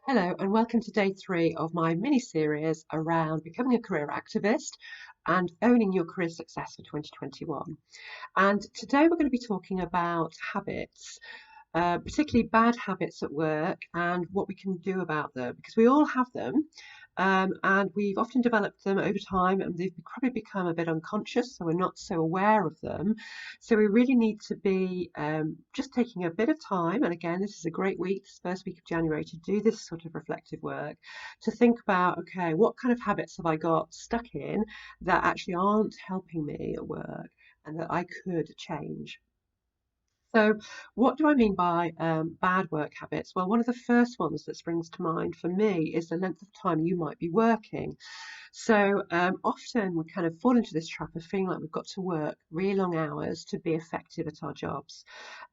Hello, and welcome to day 3 of my mini series around becoming a career activist and owning your career success for 2021. And today we're going to be talking about habits, particularly bad habits at work and what we can do about them, because we all have them. And we've often developed them over time, and they've probably become a bit unconscious, so we're not so aware of them. So we really need to be just taking a bit of time. And again, this is a great week, this first week of January, to do this sort of reflective work, to think about, okay, what kind of habits have I got stuck in that actually aren't helping me at work and that I could change? So, what do I mean by bad work habits? Well, one of the first ones that springs to mind for me is the length of time you might be working. So often we kind of fall into this trap of feeling like we've got to work really long hours to be effective at our jobs.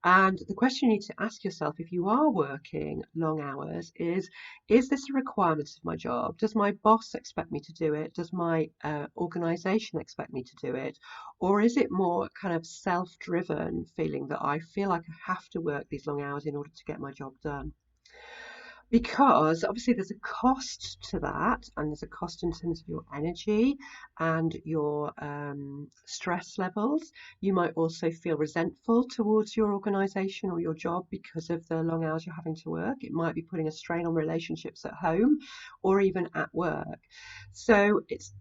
And the question you need to ask yourself if you are working long hours is this a requirement of my job? Does my boss expect me to do it? Does my organization expect me to do it? Or is it more kind of self-driven feeling that I feel like I have to work these long hours in order to get my job done? Because obviously there's a cost to that, and there's a cost in terms of your energy and your stress levels. You might also feel resentful towards your organization or your job because of the long hours you're having to work. It might be putting a strain on relationships at home or even at work. So it's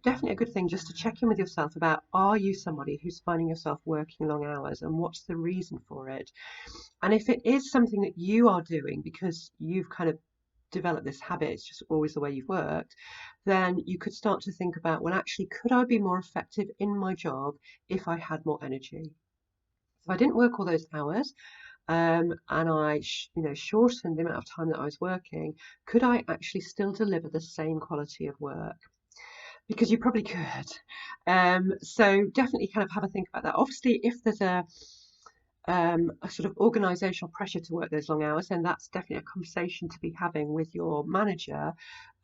definitely a good thing just to check in with yourself about, are you somebody who's finding yourself working long hours, and what's the reason for it? And if it is something that you are doing because you've kind of developed this habit, it's just always the way you've worked, then you could start to think about, well, actually, could I be more effective in my job if I had more energy? If I didn't work all those hours, and I, shortened the amount of time that I was working, could I actually still deliver the same quality of work? Because you probably could. So definitely kind of have a think about that. Obviously, if there's a sort of organizational pressure to work those long hours, then that's definitely a conversation to be having with your manager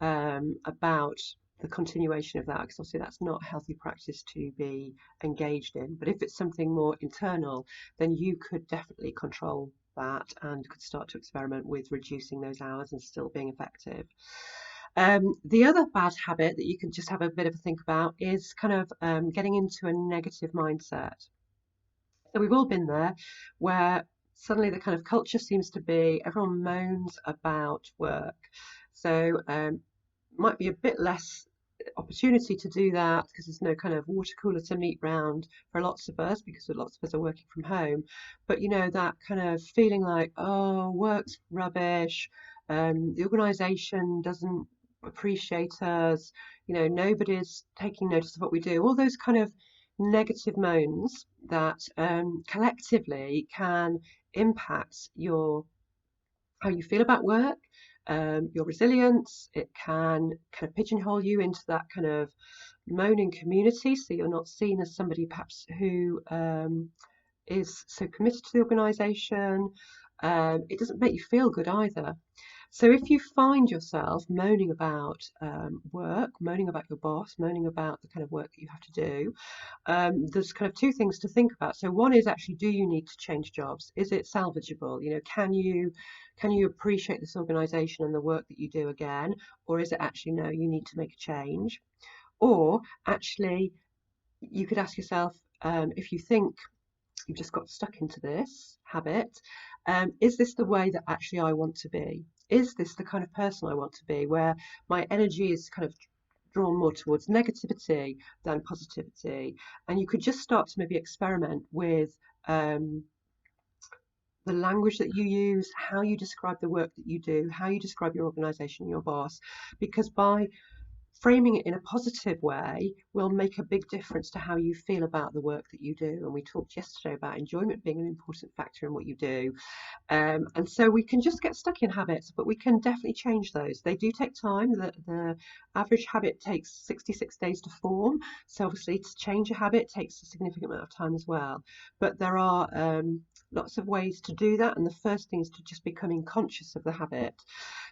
about the continuation of that, because obviously that's not healthy practice to be engaged in. But if it's something more internal, then you could definitely control that and could start to experiment with reducing those hours and still being effective. The other bad habit that you can just have a bit of a think about is kind of getting into a negative mindset. So we've all been there where suddenly the kind of culture seems to be everyone moans about work. So might be a bit less opportunity to do that because there's no kind of water cooler to meet round for lots of us because lots of us are working from home. But that kind of feeling like, oh, work's rubbish, the organisation doesn't appreciate us, nobody's taking notice of what we do. All those kind of negative moans that collectively can impact your how you feel about work, your resilience. It can kind of pigeonhole you into that kind of moaning community, so you're not seen as somebody perhaps who is so committed to the organisation. It doesn't make you feel good either. So if you find yourself moaning about work, moaning about your boss, moaning about the kind of work that you have to do, there's kind of two things to think about. So one is actually, do you need to change jobs? Is it salvageable? Can you appreciate this organisation and the work that you do again, or is it actually no, you need to make a change? Or actually, you could ask yourself, if you think you've just got stuck into this habit, is this the way that actually I want to be? Is this the kind of person I want to be, where my energy is kind of drawn more towards negativity than positivity? And you could just start to maybe experiment with the language that you use, how you describe the work that you do, how you describe your organization, your boss, because by framing it in a positive way will make a big difference to how you feel about the work that you do. And we talked yesterday about enjoyment being an important factor in what you do. And so we can just get stuck in habits, but we can definitely change those. They do take time. The average habit takes 66 days to form. So obviously to change a habit takes a significant amount of time as well. But there are lots of ways to do that. And the first thing is to just becoming conscious of the habit.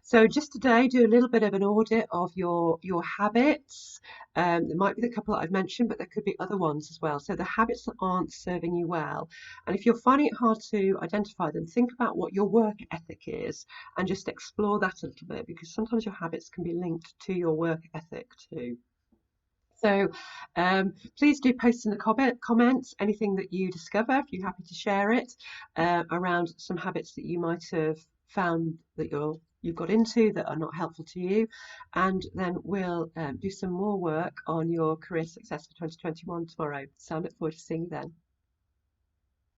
So just today, do a little bit of an audit of your habits. There might be the couple that I've mentioned, but there could be other ones as well. So the habits that aren't serving you well. And if you're finding it hard to identify them, think about what your work ethic is and just explore that a little bit, because sometimes your habits can be linked to your work ethic too. So please do post in the comments anything that you discover, if you're happy to share it, around some habits that you might have found that you've got into that are not helpful to you. And then we'll do some more work on your career success for 2021 tomorrow. So I look forward to seeing you then.